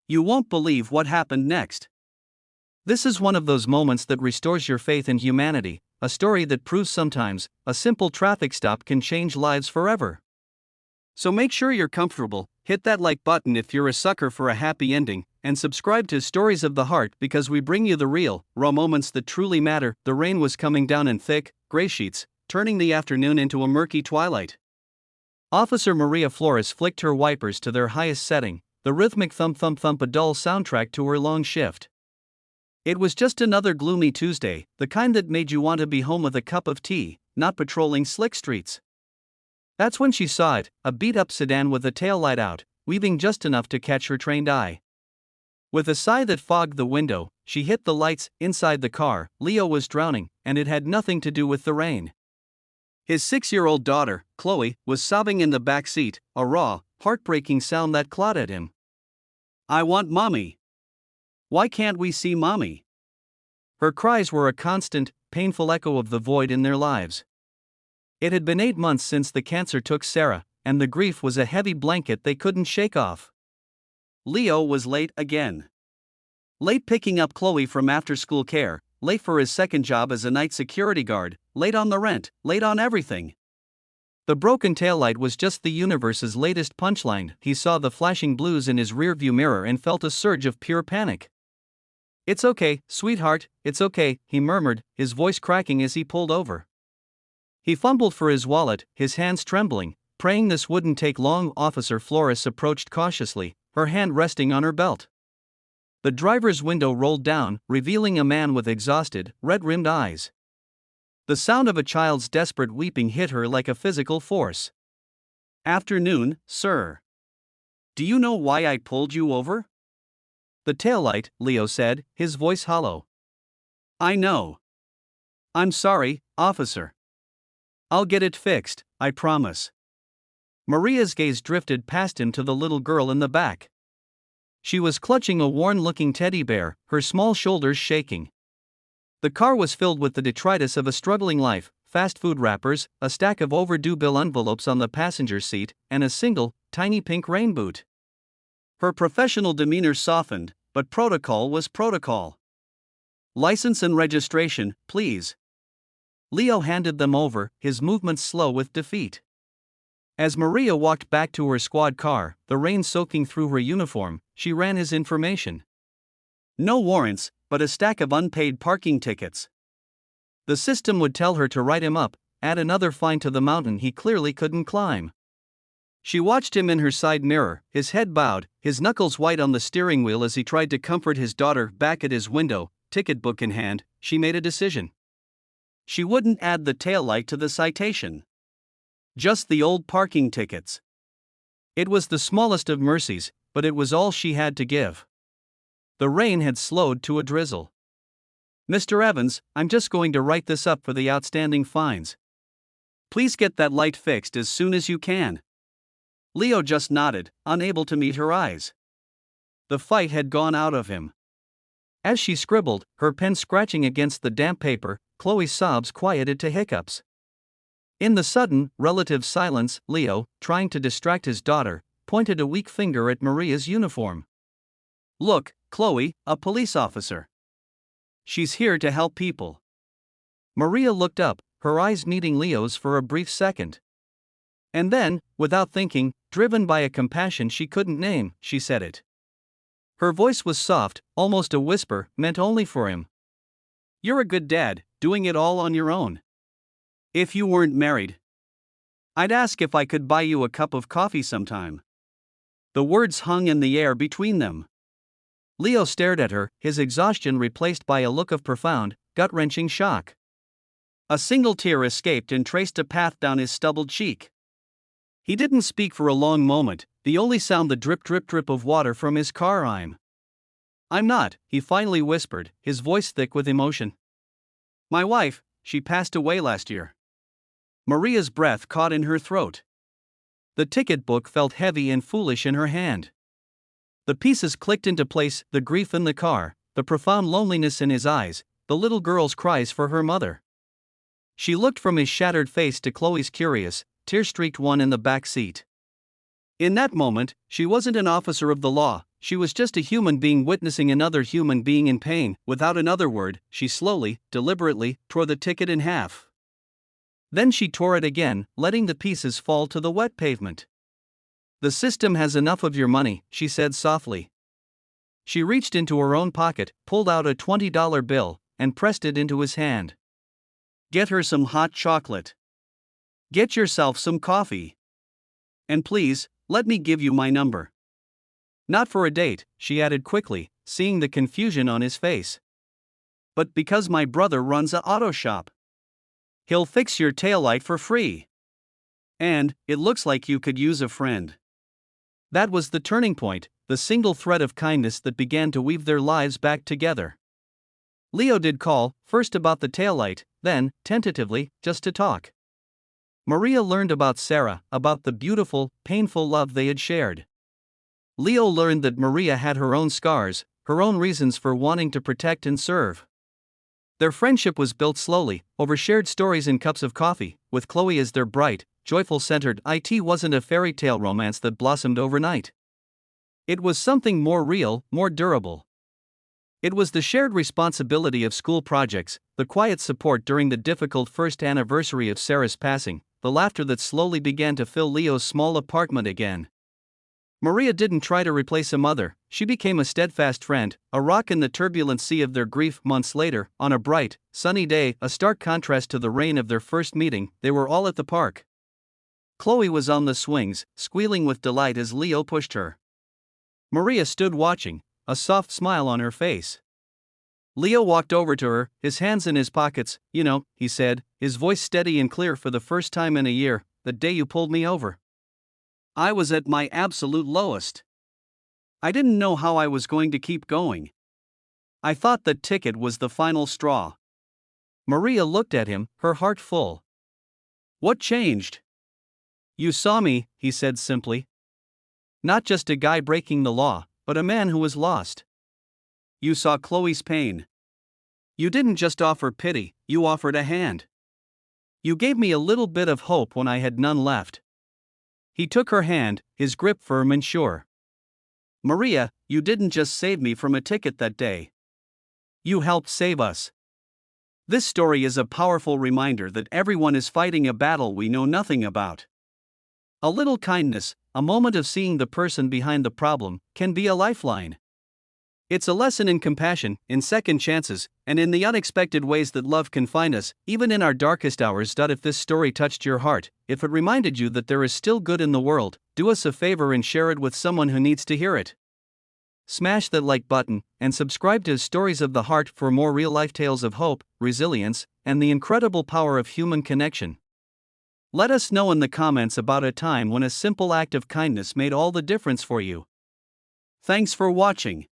You won't believe what happened next. This is one of those moments that restores your faith in humanity, a story that proves sometimes a simple traffic stop can change lives forever. So make sure you're comfortable, hit that like button if you're a sucker for a happy ending, and subscribe to Stories of the Heart because we bring you the real, raw moments that truly matter. The rain was coming down in thick, gray sheets, turning the afternoon into a murky twilight. Officer Maria Flores flicked her wipers to their highest setting, the rhythmic thump thump thump a dull soundtrack to her long shift. It was just another gloomy Tuesday, the kind that made you want to be home with a cup of tea, not patrolling slick streets. That's when she saw it, a beat-up sedan with the taillight out, weaving just enough to catch her trained eye. With a sigh that fogged the window, she hit the lights. Inside the car, Leo was drowning, and it had nothing to do with the rain. His 6-year-old daughter, Chloe, was sobbing in the back seat, a raw, heartbreaking sound that clawed at him. "I want mommy. Why can't we see mommy?" Her cries were a constant, painful echo of the void in their lives. It had been 8 months since the cancer took Sarah, and the grief was a heavy blanket they couldn't shake off. Leo was late again. Late picking up Chloe from after-school care, late for his second job as a night security guard, late on the rent, late on everything. The broken taillight was just the universe's latest punchline. He saw the flashing blues in his rearview mirror and felt a surge of pure panic. "It's okay, sweetheart, it's okay," he murmured, his voice cracking as he pulled over. He fumbled for his wallet, his hands trembling, praying this wouldn't take long. Officer Flores approached cautiously, her hand resting on her belt. The driver's window rolled down, revealing a man with exhausted, red-rimmed eyes. The sound of a child's desperate weeping hit her like a physical force. "Afternoon, sir. Do you know why I pulled you over?" "The taillight," Leo said, his voice hollow. "I know. I'm sorry, officer. I'll get it fixed, I promise." Maria's gaze drifted past him to the little girl in the back. She was clutching a worn-looking teddy bear, her small shoulders shaking. The car was filled with the detritus of a struggling life: fast food wrappers, a stack of overdue bill envelopes on the passenger seat, and a single, tiny pink rain boot. Her professional demeanor softened, but protocol was protocol. "License and registration, please." Leo handed them over, his movements slow with defeat. As Maria walked back to her squad car, the rain soaking through her uniform, she ran his information. No warrants, but a stack of unpaid parking tickets. The system would tell her to write him up, add another fine to the mountain he clearly couldn't climb. She watched him in her side mirror, his head bowed, his knuckles white on the steering wheel as he tried to comfort his daughter. Back at his window, ticket book in hand, she made a decision. She wouldn't add the taillight to the citation. Just the old parking tickets. It was the smallest of mercies, but it was all she had to give. The rain had slowed to a drizzle. "Mr. Evans, I'm just going to write this up for the outstanding fines. Please get that light fixed as soon as you can." Leo just nodded, unable to meet her eyes. The fight had gone out of him. As she scribbled, her pen scratching against the damp paper, Chloe's sobs quieted to hiccups. In the sudden, relative silence, Leo, trying to distract his daughter, pointed a weak finger at Maria's uniform. "Look, Chloe, a police officer. She's here to help people." Maria looked up, her eyes meeting Leo's for a brief second. And then, without thinking, driven by a compassion she couldn't name, she said it. Her voice was soft, almost a whisper, meant only for him. "You're a good dad, doing it all on your own. If you weren't married, I'd ask if I could buy you a cup of coffee sometime." The words hung in the air between them. Leo stared at her, his exhaustion replaced by a look of profound, gut-wrenching shock. A single tear escaped and traced a path down his stubbled cheek. He didn't speak for a long moment, the only sound the drip drip drip of water from his car. I'm not," he finally whispered, his voice thick with emotion. "My wife, she passed away last year." Maria's breath caught in her throat. The ticket book felt heavy and foolish in her hand. The pieces clicked into place: the grief in the car, the profound loneliness in his eyes, the little girl's cries for her mother. She looked from his shattered face to Chloe's curious, tear-streaked one in the back seat. In that moment, she wasn't an officer of the law, she was just a human being witnessing another human being in pain. Without another word, she slowly, deliberately, tore the ticket in half. Then she tore it again, letting the pieces fall to the wet pavement. "The system has enough of your money," she said softly. She reached into her own pocket, pulled out a $20 bill, and pressed it into his hand. "Get her some hot chocolate. Get yourself some coffee. And please, let me give you my number. Not for a date," she added quickly, seeing the confusion on his face. "But because my brother runs a auto shop. He'll fix your taillight for free. And it looks like you could use a friend." That was the turning point, the single thread of kindness that began to weave their lives back together. Leo did call, first about the taillight, then, tentatively, just to talk. Maria learned about Sarah, about the beautiful, painful love they had shared. Leo learned that Maria had her own scars, her own reasons for wanting to protect and serve. Their friendship was built slowly, over shared stories and cups of coffee, with Chloe as their bright, joyful centered. It wasn't a fairy tale romance that blossomed overnight. It was something more real, more durable. It was the shared responsibility of school projects, the quiet support during the difficult first anniversary of Sarah's passing, the laughter that slowly began to fill Leo's small apartment again. Maria didn't try to replace a mother, she became a steadfast friend, a rock in the turbulent sea of their grief. Months later, on a bright, sunny day, a stark contrast to the rain of their first meeting, they were all at the park. Chloe was on the swings, squealing with delight as Leo pushed her. Maria stood watching, a soft smile on her face. Leo walked over to her, his hands in his pockets. "You know," he said, his voice steady and clear for the first time in a year, "the day you pulled me over. I was at my absolute lowest. I didn't know how I was going to keep going. I thought the ticket was the final straw." Maria looked at him, her heart full. "What changed?" "You saw me," he said simply. "Not just a guy breaking the law, but a man who was lost. You saw Chloe's pain. You didn't just offer pity, you offered a hand. You gave me a little bit of hope when I had none left." He took her hand, his grip firm and sure. "Maria, you didn't just save me from a ticket that day. You helped save us." This story is a powerful reminder that everyone is fighting a battle we know nothing about. A little kindness, a moment of seeing the person behind the problem, can be a lifeline. It's a lesson in compassion, in second chances, and in the unexpected ways that love can find us, even in our darkest hours. If this story touched your heart, if it reminded you that there is still good in the world, do us a favor and share it with someone who needs to hear it. Smash that like button, and subscribe to Stories of the Heart for more real-life tales of hope, resilience, and the incredible power of human connection. Let us know in the comments about a time when a simple act of kindness made all the difference for you. Thanks for watching.